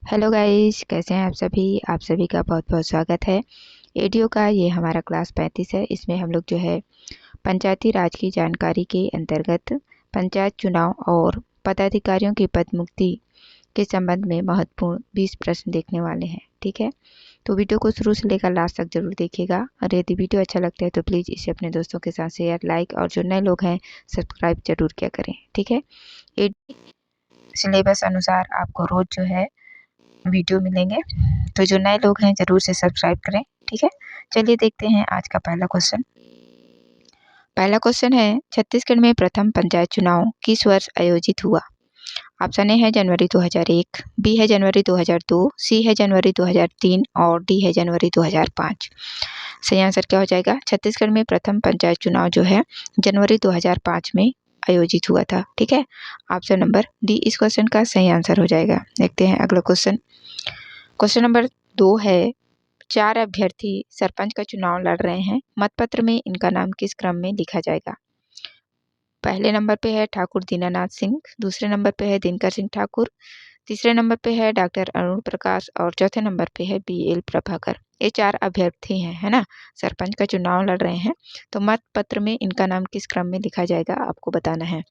Hello guys, कैसे हैं आप सभी का बहुत बहुत स्वागत है एडीओ का। ये हमारा क्लास 35 है। इसमें हम लोग जो है पंचायती राज की जानकारी के अंतर्गत पंचायत चुनाव और पदाधिकारियों की पद मुक्ति के संबंध में महत्वपूर्ण 20 प्रश्न देखने वाले हैं। ठीक है, तो वीडियो को शुरू से लेकर लास्ट तक जरूर देखिएगा और यदि वीडियो अच्छा लगता है तो प्लीज़ इसे अपने दोस्तों के साथ शेयर, लाइक और जो नए लोग हैं सब्सक्राइब जरूर किया करें। ठीक है, सिलेबस अनुसार आपको रोज जो है वीडियो मिलेंगे, तो जो नए लोग हैं ज़रूर से सब्सक्राइब करें। ठीक है, चलिए देखते हैं आज का पहला क्वेश्चन। पहला क्वेश्चन है, छत्तीसगढ़ में प्रथम पंचायत चुनाव किस वर्ष आयोजित हुआ? ऑप्शन ए है जनवरी 2001, बी है जनवरी 2002, सी है जनवरी 2003 और डी है जनवरी 2005। सही आंसर क्या हो जाएगा? छत्तीसगढ़ में प्रथम पंचायत चुनाव जो है जनवरी 2005 में आयोजित हुआ था। ठीक है, ऑप्शन नंबर डी इस क्वेश्चन का सही आंसर हो जाएगा। देखते हैं अगला क्वेश्चन। क्वेश्चन नंबर 2 है, 4 अभ्यर्थी सरपंच का चुनाव लड़ रहे हैं। मतपत्र में इनका नाम किस क्रम में लिखा जाएगा? पहले नंबर पे है ठाकुर दीनानाथ सिंह, दूसरे नंबर पे है दिनकर सिंह ठाकुर, तीसरे नंबर पे है डॉक्टर अरुण प्रकाश और चौथे नंबर पे है BL प्रभाकर। ये 4 अभ्यर्थी हैं, है ना, सरपंच का चुनाव लड़ रहे हैं। तो मतपत्र में इनका नाम किस क्रम में लिखा जाएगा आपको बताना है।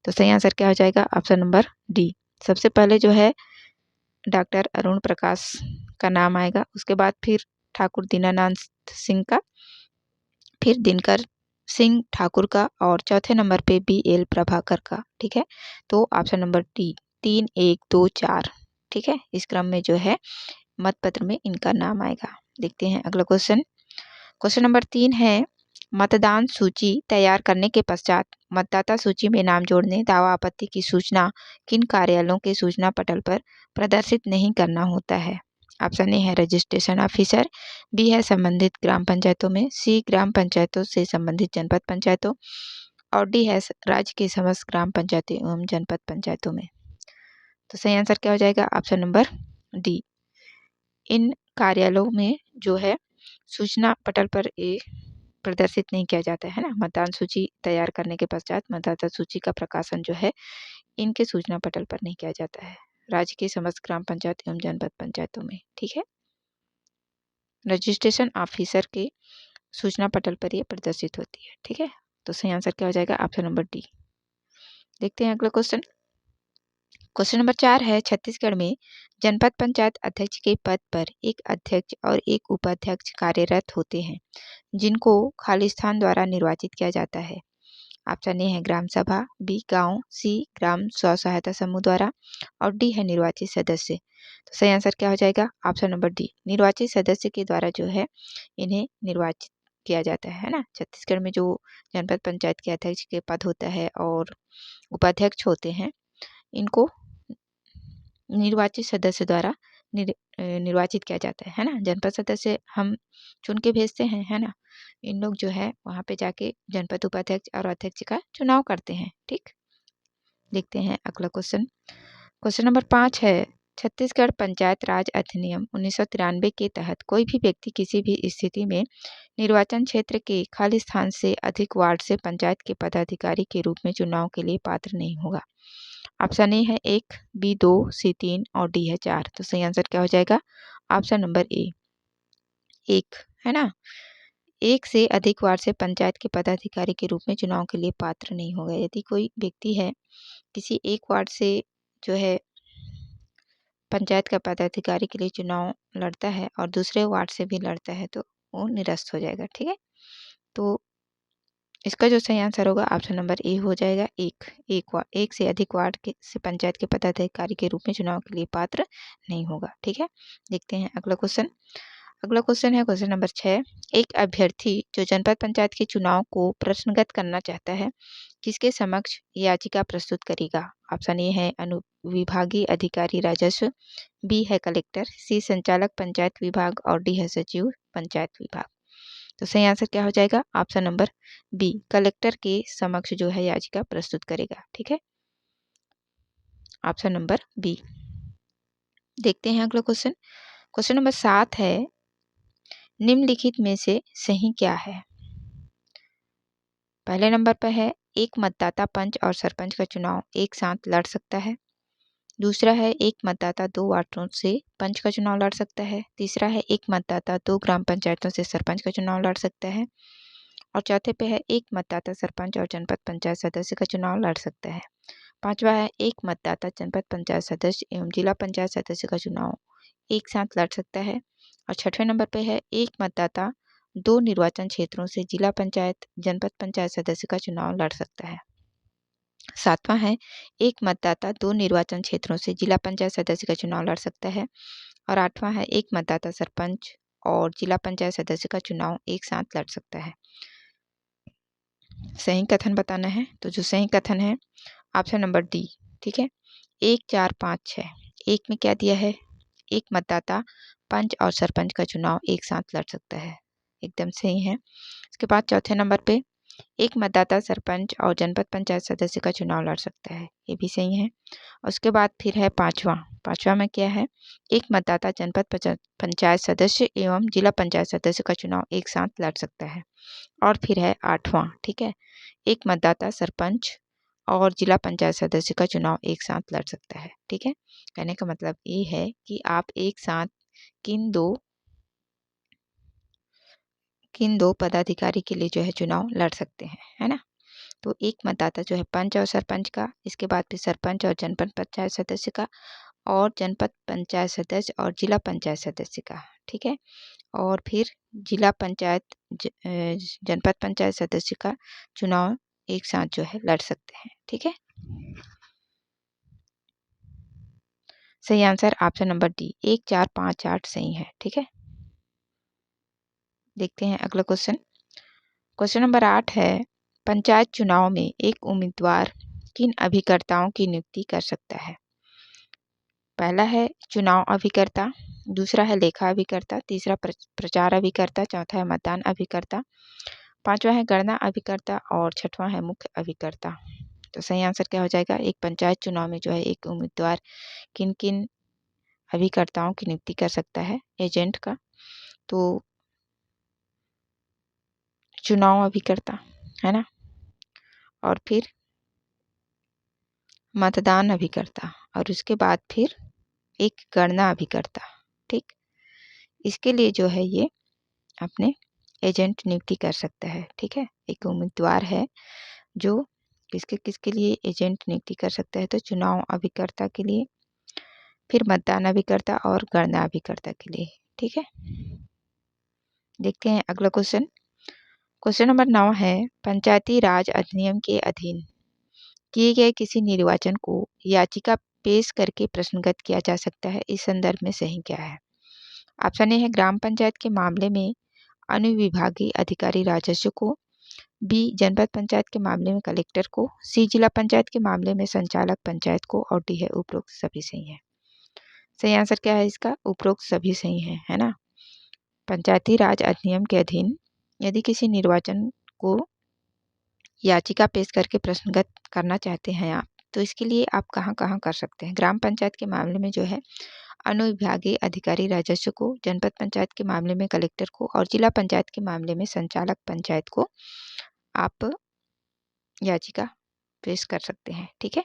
तो सही आंसर क्या हो जाएगा? Option number D. सबसे पहले जो है डॉक्टर अरुण प्रकाश का नाम आएगा, उसके बाद फिर ठाकुर दीनानाथ सिंह का, फिर दिनकर सिंह ठाकुर का और चौथे नंबर पे BL प्रभाकर का। ठीक है, तो ऑप्शन नंबर डी 3, 1, 2, 4। ठीक है, इस क्रम में जो है मतपत्र में इनका नाम आएगा। देखते हैं अगला क्वेश्चन। क्वेश्चन नंबर 3 है, मतदान सूची तैयार करने के पश्चात मतदाता सूची में नाम जोड़ने, दावा आपत्ति की सूचना किन कार्यालयों के सूचना पटल पर प्रदर्शित नहीं करना होता है? ऑप्शन ए है रजिस्ट्रेशन ऑफिसर, बी है संबंधित ग्राम पंचायतों में, सी ग्राम पंचायतों से संबंधित जनपद पंचायतों और डी है राज्य के समस्त ग्राम पंचायतों एवं जनपद पंचायतों में। तो सही आंसर क्या हो जाएगा? Option number D. इन कार्यालयों में जो है सूचना पटल पर ये प्रदर्शित नहीं किया जाता है ना। मतदान सूची तैयार करने के पश्चात मतदाता सूची का प्रकाशन जो है इनके सूचना पटल पर नहीं किया जाता है, राज्य की समस्त ग्राम पंचायत एवं जनपद पंचायतों में। ठीक है, रजिस्ट्रेशन ऑफिसर के सूचना पटल पर ये प्रदर्शित होती है। ठीक है, तो सही आंसर क्या हो जाएगा? Option number D. देखते हैं अगला क्वेश्चन। क्वेश्चन नंबर 4 है, छत्तीसगढ़ में जनपद पंचायत अध्यक्ष के पद पर एक अध्यक्ष और एक उपाध्यक्ष कार्यरत होते हैं, जिनको खालिस्तान द्वारा निर्वाचित किया जाता है। ऑप्शन ए है ग्राम सभा, बी गांव, सी ग्राम स्व सहायता समूह द्वारा और डी है निर्वाचित सदस्य। तो सही आंसर क्या हो जाएगा? ऑप्शन नंबर डी, निर्वाचित सदस्य के द्वारा जो है इन्हें निर्वाचित किया जाता है ना। छत्तीसगढ़ में जो जनपद पंचायत के अध्यक्ष के पद होता है और उपाध्यक्ष होते हैं, इनको निर्वाचित सदस्य द्वारा निर्वाचित किया जाता है ना। जनपद सदस्य हम चुन के भेजते हैं, है ना। इन लोग जो है वहाँ पे जाके जनपद उपाध्यक्ष और अध्यक्ष का चुनाव करते हैं। ठीक, देखते हैं अगला क्वेश्चन। क्वेश्चन नंबर 5 है, छत्तीसगढ़ पंचायत राज अधिनियम 1993 के तहत कोई भी व्यक्ति किसी भी स्थिति में निर्वाचन क्षेत्र के खाली स्थान से अधिक वार्ड से पंचायत के पदाधिकारी के रूप में चुनाव के लिए पात्र नहीं होगा। ऑप्शन ए है 1, बी 2, सी 3 और डी है 4। तो सही आंसर क्या हो जाएगा? ऑप्शन नंबर ए 1, है ना। एक से अधिक वार्ड से पंचायत के पदाधिकारी के रूप में चुनाव के लिए पात्र नहीं होगा। यदि कोई व्यक्ति है किसी एक वार्ड से जो है पंचायत का पदाधिकारी के लिए चुनाव लड़ता है और दूसरे वार्ड से भी लड़ता है तो वो निरस्त हो जाएगा। ठीक है, तो इसका जो सही आंसर होगा ऑप्शन नंबर ए हो जाएगा। एक से अधिक वार्ड के से पंचायत के पदाधिकारी के रूप में चुनाव के लिए पात्र नहीं होगा। ठीक है, देखते हैं अगला क्वेश्चन। अगला क्वेश्चन है क्वेश्चन नंबर 6, एक अभ्यर्थी जो जनपद पंचायत के चुनाव को प्रश्नगत करना चाहता है, किसके समक्ष याचिका प्रस्तुत करेगा? ऑप्शन ए है अनुविभागीय अधिकारी राजस्व, बी है कलेक्टर, सी संचालक पंचायत विभाग और डी है सचिव पंचायत विभाग। तो सही आंसर क्या हो जाएगा? ऑप्शन नंबर बी, कलेक्टर के समक्ष जो है याचिका प्रस्तुत करेगा। ठीक है, ऑप्शन नंबर बी। देखते हैं अगला क्वेश्चन। क्वेश्चन नंबर 7 है, निम्नलिखित में से सही क्या है? पहले नंबर पर है, एक मतदाता पंच और सरपंच का चुनाव एक साथ लड़ सकता है। दूसरा है एक मतदाता 2 वार्डों से पंच का चुनाव लड़ सकता है। तीसरा है एक मतदाता 2 ग्राम पंचायतों से सरपंच का चुनाव लड़ सकता है। और चौथे पे है एक मतदाता सरपंच और जनपद पंचायत सदस्य का चुनाव लड़ सकता है। पांचवा है एक मतदाता जनपद पंचायत सदस्य एवं जिला पंचायत सदस्य का चुनाव एक साथ लड़ सकता है। और छठवें नंबर पे है एक मतदाता 2 निर्वाचन क्षेत्रों से जिला पंचायत जनपद पंचायत सदस्य का चुनाव लड़ सकता है। सातवां है एक मतदाता 2 निर्वाचन क्षेत्रों से जिला पंचायत सदस्य का चुनाव लड़ सकता है। और आठवां है एक मतदाता सरपंच और जिला पंचायत सदस्य का चुनाव एक साथ लड़ सकता है। सही कथन बताना है, तो जो सही कथन है ऑप्शन नंबर डी। ठीक है, 1, 4, 5, 6। एक में क्या दिया है, एक मतदाता पंच और सरपंच का चुनाव एक साथ लड़ सकता है, एकदम सही है। इसके बाद चौथे नंबर पे एक मतदाता सरपंच और जनपद पंचायत सदस्य का चुनाव लड़ सकता है, ये भी सही है। उसके बाद फिर है पांचवा में क्या है, एक मतदाता जनपद पंचायत सदस्य एवं जिला पंचायत सदस्य का चुनाव एक साथ लड़ सकता है। और फिर है आठवां, ठीक है, एक मतदाता सरपंच और जिला पंचायत सदस्य का चुनाव एक साथ लड़ सकता है। ठीक है, कहने का मतलब ये है कि आप एक साथ किन दो पदाधिकारी के लिए जो है चुनाव लड़ सकते हैं, है ना। तो एक मतदाता जो है पंच और सरपंच का, इसके बाद फिर सरपंच और जनपद पंचायत सदस्य का, और जनपद पंचायत सदस्य और जिला पंचायत सदस्य का। ठीक है, और फिर जिला पंचायत जनपद पंचायत सदस्य का चुनाव एक साथ जो है लड़ सकते हैं। ठीक है, सही आंसर ऑप्शन नंबर डी, 1, 4, 5, 8 सही है। ठीक है, देखते हैं अगला क्वेश्चन। क्वेश्चन नंबर 8 है, पंचायत चुनाव में एक उम्मीदवार किन अभिकर्ताओं की नियुक्ति कर सकता है। पहला है चुनाव अभिकर्ता, दूसरा है लेखा अभिकर्ता, तीसरा प्रचार अभिकर्ता, चौथा है मतदान अभिकर्ता, पांचवा है गणना अभिकर्ता और छठवां है मुख्य अभिकर्ता। तो सही आंसर क्या हो जाएगा, एक पंचायत चुनाव में जो है एक उम्मीदवार किन किन अभिकर्ताओं की नियुक्ति कर सकता है एजेंट का, तो चुनाव अभिकर्ता, है ना, और फिर मतदान अभिकर्ता, और उसके बाद फिर एक गणना अभिकर्ता। ठीक, इसके लिए जो है ये अपने एजेंट नियुक्ति कर सकता है। ठीक है, एक उम्मीदवार है जो किसके किसके लिए एजेंट नियुक्ति कर सकता है, तो चुनाव अभिकर्ता के लिए, फिर मतदान अभिकर्ता और गणना अभिकर्ता के लिए। ठीक है, देखते हैं अगला क्वेश्चन। क्वेश्चन नंबर 9 है, पंचायती राज अधिनियम के अधीन किए गए किसी निर्वाचन को याचिका पेश करके प्रश्नगत किया जा सकता है, इस संदर्भ में सही क्या है। ऑप्शन ए है ग्राम पंचायत के मामले में अनुविभागीय अधिकारी राजस्व को, बी जनपद पंचायत के मामले में कलेक्टर को, सी जिला पंचायत के मामले में संचालक पंचायत को, और डी है उपरोक्त सभी सही है। सही आंसर क्या है इसका, उपरोक्त सभी सही है ना। पंचायती राज अधिनियम के अधीन यदि किसी निर्वाचन को याचिका पेश करके प्रश्नगत करना चाहते हैं आप, तो इसके लिए आप कहाँ कहाँ कर सकते हैं। ग्राम पंचायत के मामले में जो है अनुविभागीय अधिकारी राजस्व को, जनपद पंचायत के मामले में कलेक्टर को, और जिला पंचायत के मामले में संचालक पंचायत को आप याचिका पेश कर सकते हैं। ठीक है,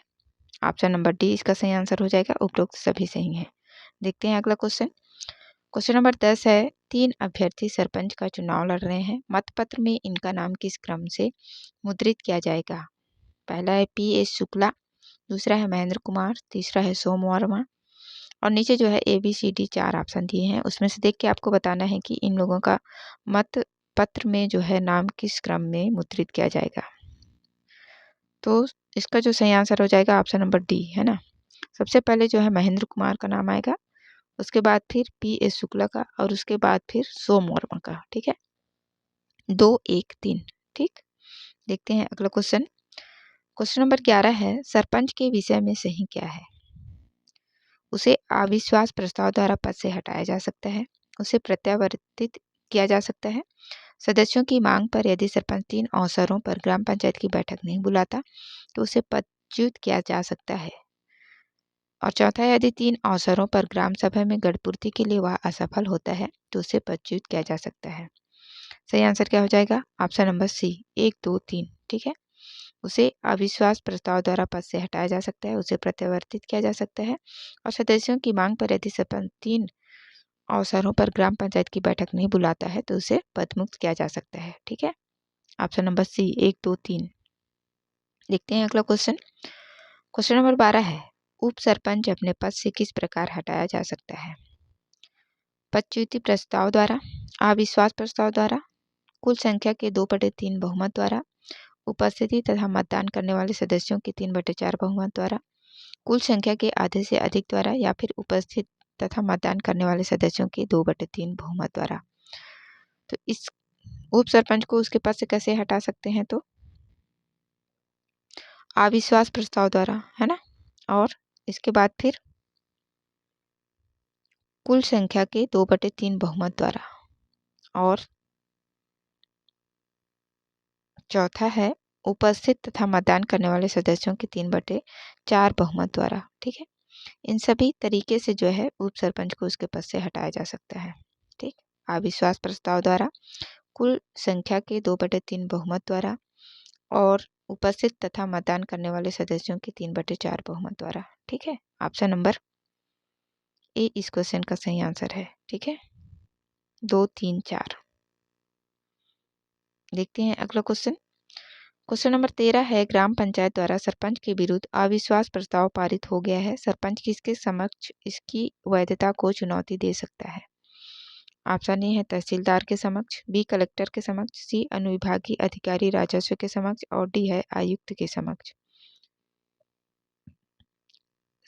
ऑप्शन नंबर डी इसका सही आंसर हो जाएगा, उपरोक्त सभी सही है। देखते हैं अगला क्वेश्चन। क्वेश्चन नंबर 10 है, 3 अभ्यर्थी सरपंच का चुनाव लड़ रहे हैं, मतपत्र में इनका नाम किस क्रम से मुद्रित किया जाएगा। पहला है PS शुक्ला, दूसरा है महेंद्र कुमार, तीसरा है सोम वर्मा, और नीचे जो है ABCD 4 ऑप्शन दिए हैं, उसमें से देख के आपको बताना है कि इन लोगों का मत पत्र में जो है नाम किस क्रम में मुद्रित किया जाएगा। तो इसका जो सही आंसर हो जाएगा ऑप्शन नंबर डी, है ना। सबसे पहले जो है महेंद्र कुमार का नाम आएगा, उसके बाद फिर PS शुक्ला का, और उसके बाद फिर सोम वर्मा का। ठीक है, 2, 1, 3। ठीक, देखते हैं अगला क्वेश्चन। क्वेश्चन नंबर 11 है, सरपंच के विषय में सही क्या है। उसे अविश्वास प्रस्ताव द्वारा पद से हटाया जा सकता है, उसे प्रत्यावर्तित किया जा सकता है, सदस्यों की मांग पर यदि सरपंच 3 अवसरों पर ग्राम पंचायत की बैठक नहीं बुलाता तो उसे पदच्युत किया जा सकता है, और चौथा यदि 3 अवसरों पर ग्राम सभा में गढ़पूर्ति के लिए वह असफल होता है तो उसे पदच्युत किया जा सकता है। सही आंसर क्या हो जाएगा, ऑप्शन नंबर सी, 1, 2, 3। ठीक है, उसे अविश्वास प्रस्ताव द्वारा पद से हटाया जा सकता है, उसे प्रत्यावर्तित किया जा सकता है, और सदस्यों की मांग पर यदि सरपंच 3 अवसरों पर ग्राम पंचायत की बैठक नहीं बुलाता है तो उसे पदमुक्त किया जा सकता है। ठीक है, ऑप्शन नंबर सी 1, 2, 3। देखते हैं अगला क्वेश्चन। क्वेश्चन नंबर 12 है, उप सरपंच अपने पद से किस प्रकार हटाया जा सकता है? पदच्युति प्रस्ताव द्वारा, अविश्वास प्रस्ताव द्वारा, कुल संख्या के 2/3 बहुमत द्वारा, उपस्थिति तथा मतदान करने वाले सदस्यों के 3/4 बहुमत द्वारा, कुल संख्या के आधे से अधिक द्वारा, या फिर उपस्थित तथा मतदान करने वाले सदस्यों के 2/3 बहुमत द्वारा। तो इस उप सरपंच को उसके पद से कैसे हटा सकते हैं? तो अविश्वास प्रस्ताव द्वारा, है ना, और इसके बाद फिर कुल संख्या के 2/3 बहुमत द्वारा, और चौथा है उपस्थित तथा मतदान करने वाले सदस्यों के 3/4 बहुमत द्वारा। ठीक है, इन सभी तरीके से जो है उप सरपंच को उसके पद से हटाया जा सकता है। ठीक, अविश्वास प्रस्ताव द्वारा, कुल संख्या के 2/3 बहुमत द्वारा, और उपस्थित तथा मतदान करने वाले सदस्यों के 3/4 बहुमत द्वारा। ठीक है, ऑप्शन नंबर ए इस क्वेश्चन का सही आंसर है। ठीक है, 2, 3, 4। देखते हैं अगला क्वेश्चन। क्वेश्चन नंबर 13 है, ग्राम पंचायत द्वारा सरपंच के विरुद्ध अविश्वास प्रस्ताव पारित हो गया है, सरपंच किसके समक्ष इसकी वैधता को चुनौती दे सकता है? ऑप्शन ए है तहसीलदार के समक्ष, बी कलेक्टर के समक्ष, सी अनुविभागीय अधिकारी राजस्व के समक्ष, और डी है आयुक्त के समक्ष।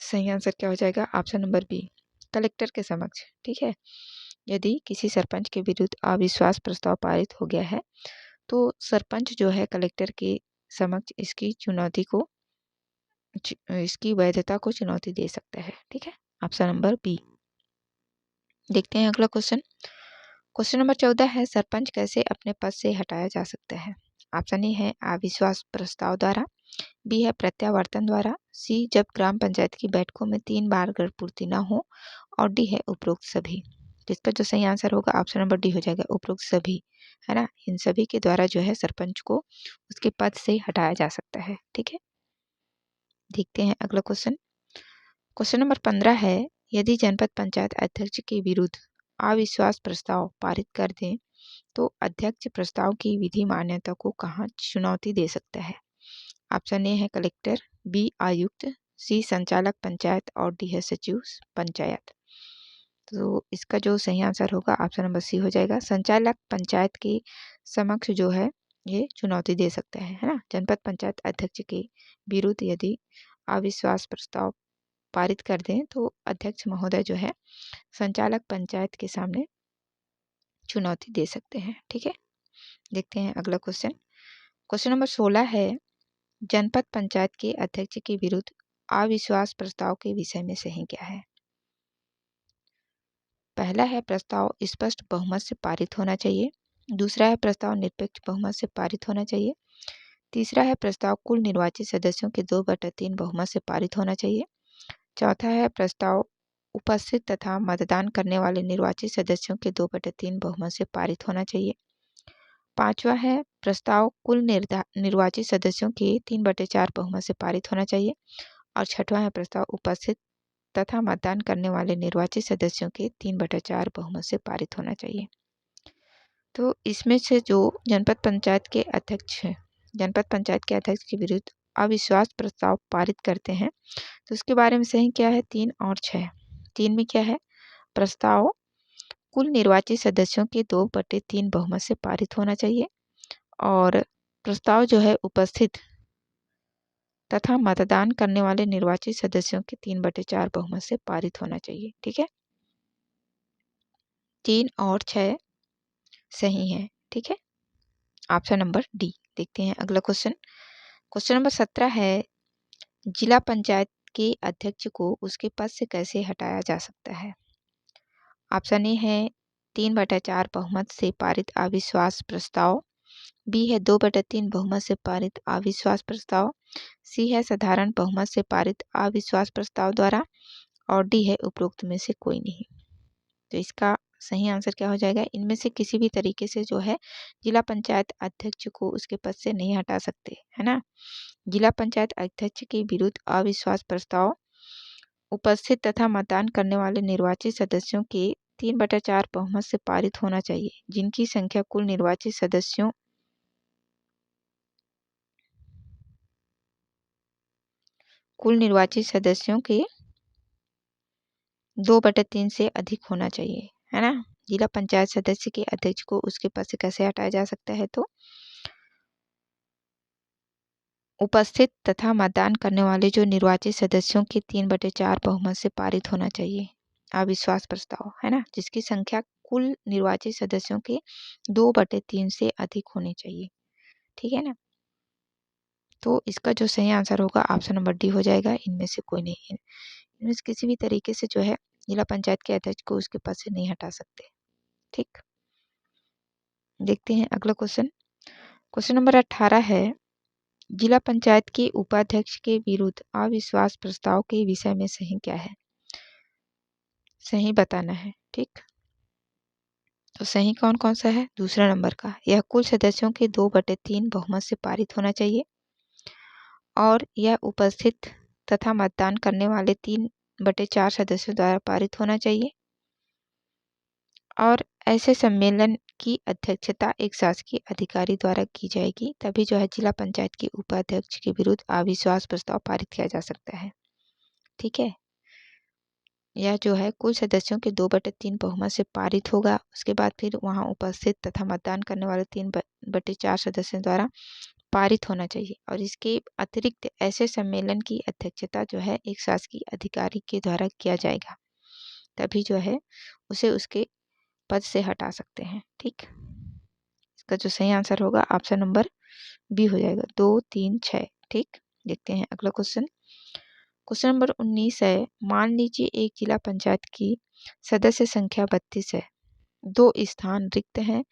सही आंसर क्या हो जाएगा? ऑप्शन नंबर बी, कलेक्टर के समक्ष। ठीक है, यदि किसी सरपंच के विरुद्ध अविश्वास प्रस्ताव पारित हो गया है तो सरपंच जो है कलेक्टर के समक्ष इसकी वैधता को चुनौती दे सकता है। ठीक है, ऑप्शन नंबर बी। देखते हैं अगला क्वेश्चन। क्वेश्चन नंबर 14 है, सरपंच कैसे अपने पद से हटाया जा सकता है? ऑप्शन ए है अविश्वास प्रस्ताव द्वारा, बी है प्रत्यावर्तन द्वारा, सी जब ग्राम पंचायत की बैठकों में 3 बार गढ़पूर्ति न हो, और डी है उपरोक्त सभी। तो इसका जो सही आंसर होगा ऑप्शन नंबर डी हो जाएगा, उपरोक्त सभी, है ना। इन सभी के द्वारा जो है सरपंच को उसके पद से हटाया जा सकता है। ठीक है, देखते हैं अगला क्वेश्चन। क्वेश्चन नंबर 15 है, यदि जनपद पंचायत अध्यक्ष के विरुद्ध अविश्वास प्रस्ताव पारित कर दें तो अध्यक्ष प्रस्ताव की विधि मान्यता को कहाँ चुनौती दे सकता है? ऑप्शन ए है कलेक्टर, बी आयुक्त, सी संचालक पंचायत, और डी है सचिव पंचायत। तो इसका जो सही आंसर होगा ऑप्शन नंबर सी हो जाएगा, संचालक पंचायत के समक्ष जो है ये चुनौती दे सकता है ना। जनपद पंचायत अध्यक्ष के विरुद्ध यदि अविश्वास प्रस्ताव पारित कर दें तो अध्यक्ष महोदय जो है संचालक पंचायत के सामने चुनौती दे सकते हैं। ठीक है, देखते हैं अगला क्वेश्चन। क्वेश्चन नंबर 16 है, जनपद पंचायत के अध्यक्ष के विरुद्ध अविश्वास प्रस्ताव के विषय में सही क्या है? पहला है प्रस्ताव स्पष्ट बहुमत से पारित होना चाहिए, दूसरा है प्रस्ताव निरपेक्ष बहुमत से पारित होना चाहिए, तीसरा है प्रस्ताव कुल निर्वाचित सदस्यों के 2/3 बहुमत से पारित होना चाहिए, चौथा है प्रस्ताव उपस्थित तथा मतदान करने वाले निर्वाचित सदस्यों के 2/3 बहुमत से पारित होना चाहिए, पांचवा है प्रस्ताव कुल निर्वाचित सदस्यों के 3/4 बहुमत से पारित होना चाहिए, और छठवां है प्रस्ताव उपस्थित तथा मतदान करने वाले निर्वाचित सदस्यों के 3/4 बहुमत से पारित होना चाहिए। तो इसमें से जो जनपद पंचायत के अध्यक्ष हैं, जनपद पंचायत के अध्यक्ष के विरुद्ध अविश्वास प्रस्ताव पारित करते हैं तो उसके बारे में सही क्या है? 3 और 6। 3 में क्या है? प्रस्ताव कुल निर्वाचित सदस्यों के 2/3 बहुमत से पारित होना चाहिए, और प्रस्ताव जो है उपस्थित तथा मतदान करने वाले निर्वाचित सदस्यों के 3/4 बहुमत से पारित होना चाहिए। ठीक है, 3 और 6 सही है। ठीक है, ऑप्शन नंबर डी। देखते हैं अगला क्वेश्चन। क्वेश्चन नंबर 17 है, जिला पंचायत के अध्यक्ष को उसके पद से कैसे हटाया जा सकता है? ऑप्शन ए है 3/4 बहुमत से पारित अविश्वास प्रस्ताव, बी है 2/3 बहुमत से पारित अविश्वास प्रस्ताव, सी है साधारण बहुमत से पारित अविश्वास प्रस्ताव द्वारा, और डी है उपरोक्त में से कोई नहीं। तो इसका सही आंसर क्या हो जाएगा, इनमें से किसी भी तरीके से जो है जिला पंचायत अध्यक्ष को उसके पद से नहीं हटा सकते, है ना। जिला पंचायत अध्यक्ष के विरुद्ध अविश्वास प्रस्ताव उपस्थित तथा मतदान करने वाले निर्वाचित सदस्यों के 3/4 बहुमत से पारित होना चाहिए, जिनकी संख्या कुल निर्वाचित सदस्यों के 2/3 से अधिक होना चाहिए, है ना। जिला पंचायत सदस्य के अध्यक्ष को उसके पद से कैसे हटाया जा सकता है, तो उपस्थित तथा मतदान करने वाले जो निर्वाचित सदस्यों के 3/4 बहुमत से पारित होना चाहिए अविश्वास प्रस्ताव, है ना, जिसकी संख्या कुल निर्वाचित सदस्यों के 2/3 से अधिक होनी चाहिए, ठीक है ना। तो इसका जो सही आंसर होगा ऑप्शन नंबर डी हो जाएगा, इनमें से कोई नहीं है। इनमें से किसी भी तरीके से जो है जिला पंचायत के अध्यक्ष को उसके पद से नहीं हटा सकते, ठीक। देखते हैं अगला क्वेश्चन। क्वेश्चन नंबर 18 है, जिला पंचायत के उपाध्यक्ष के विरुद्ध अविश्वास प्रस्ताव के विषय में सही क्या है, सही बताना है, ठीक। तो सही कौन कौन सा है, दूसरा नंबर का, यह कुल सदस्यों के 2/3 बहुमत से पारित होना चाहिए, और यह उपस्थित तथा मतदान करने वाले 3/4 सदस्यों द्वारा पारित होना चाहिए, और ऐसे सम्मेलन की अध्यक्षता एक शासकीय अधिकारी द्वारा की जाएगी, तभी जो है जिला पंचायत के उपाध्यक्ष के विरुद्ध अविश्वास प्रस्ताव पारित किया जा सकता है, ठीक है। यह जो है कुल सदस्यों के 2/3 बहुमत से पारित होगा, उसके बाद फिर वहां उपस्थित तथा मतदान करने वाले 3/4 सदस्यों द्वारा पारित होना चाहिए, और इसके अतिरिक्त ऐसे सम्मेलन की अध्यक्षता जो है एक शासकीय अधिकारी के द्वारा किया जाएगा, तभी जो है उसे उसके पद से हटा सकते हैं, ठीक। इसका जो सही आंसर होगा ऑप्शन नंबर बी हो जाएगा, 2, 3, 6, ठीक। देखते हैं अगला क्वेश्चन। क्वेश्चन नंबर 19 है, मान लीजिए एक जिला पंचायत की सदस्य संख्या 32 है, 2 स्थान रिक्त हैं,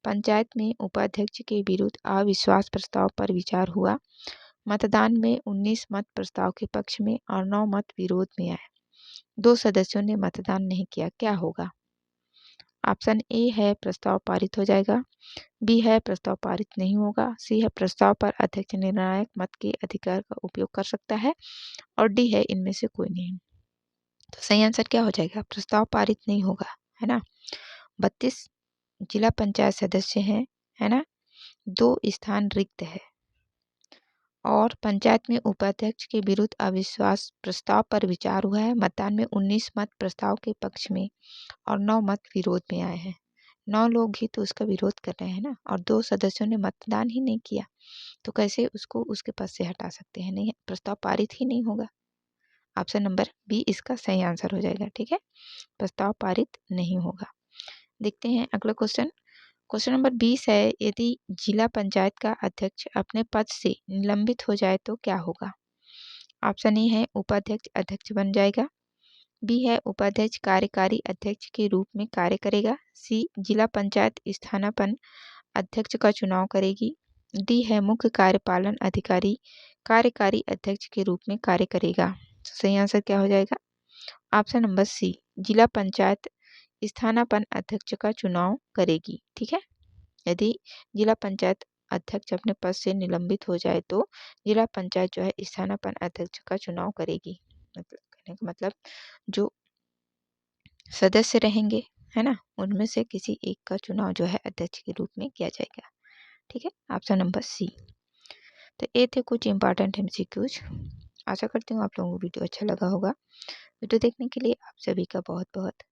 पंचायत में उपाध्यक्ष के विरुद्ध अविश्वास प्रस्ताव पर विचार हुआ, मतदान में 19 मत प्रस्ताव के पक्ष में और 9 मत विरोध में आए, 2 सदस्यों ने मतदान नहीं किया, क्या होगा। ऑप्शन ए है प्रस्ताव पारित हो जाएगा, बी है प्रस्ताव पारित नहीं होगा, सी है प्रस्ताव पर अध्यक्ष निर्णायक मत के अधिकार का उपयोग कर सकता है, और डी है इनमें से कोई नहीं। तो सही आंसर क्या हो जाएगा, प्रस्ताव पारित नहीं होगा, है ना। 32 जिला पंचायत सदस्य हैं, है ना, 2 स्थान रिक्त है, और पंचायत में उपाध्यक्ष के विरुद्ध अविश्वास प्रस्ताव पर विचार हुआ है, मतदान में 19 मत प्रस्ताव के पक्ष में और 9 मत विरोध में आए हैं, 9 लोग ही तो उसका विरोध कर रहे हैं ना, और 2 सदस्यों ने मतदान ही नहीं किया, तो कैसे उसको उसके पद से हटा सकते हैं, नहीं, प्रस्ताव पारित ही नहीं होगा। ऑप्शन नंबर बी इसका सही आंसर हो जाएगा, ठीक है, प्रस्ताव पारित नहीं होगा। देखते हैं अगला क्वेश्चन। क्वेश्चन नंबर 20 है, यदि जिला पंचायत का अध्यक्ष अपने पद से निलंबित हो जाए तो क्या होगा। ऑप्शन ए है उपाध्यक्ष अध्यक्ष बन जाएगा, बी है उपाध्यक्ष कार्यकारी अध्यक्ष के रूप में कार्य करेगा, सी जिला पंचायत स्थानापन्न अध्यक्ष का चुनाव करेगी, डी है मुख्य कार्यपालन अधिकारी कार्यकारी अध्यक्ष के रूप में कार्य करेगा। तो सही आंसर क्या हो जाएगा, ऑप्शन नंबर सी जिला पंचायत स्थानापन्न अध्यक्ष का चुनाव करेगी, ठीक है। यदि जिला पंचायत अध्यक्ष अपने पद से निलंबित हो जाए तो जिला पंचायत जो है स्थानापन्न अध्यक्ष का चुनाव करेगी, मतलब कहने का मतलब जो सदस्य रहेंगे, है ना, उनमें से किसी एक का चुनाव जो है अध्यक्ष के रूप में किया जाएगा, ठीक है, ऑप्शन नंबर सी। तो ये थे कुछ इंपॉर्टेंट एमसीक्यूज। आशा करती हूँ आप लोगों को वीडियो अच्छा लगा होगा। वीडियो देखने के लिए आप सभी का बहुत बहुत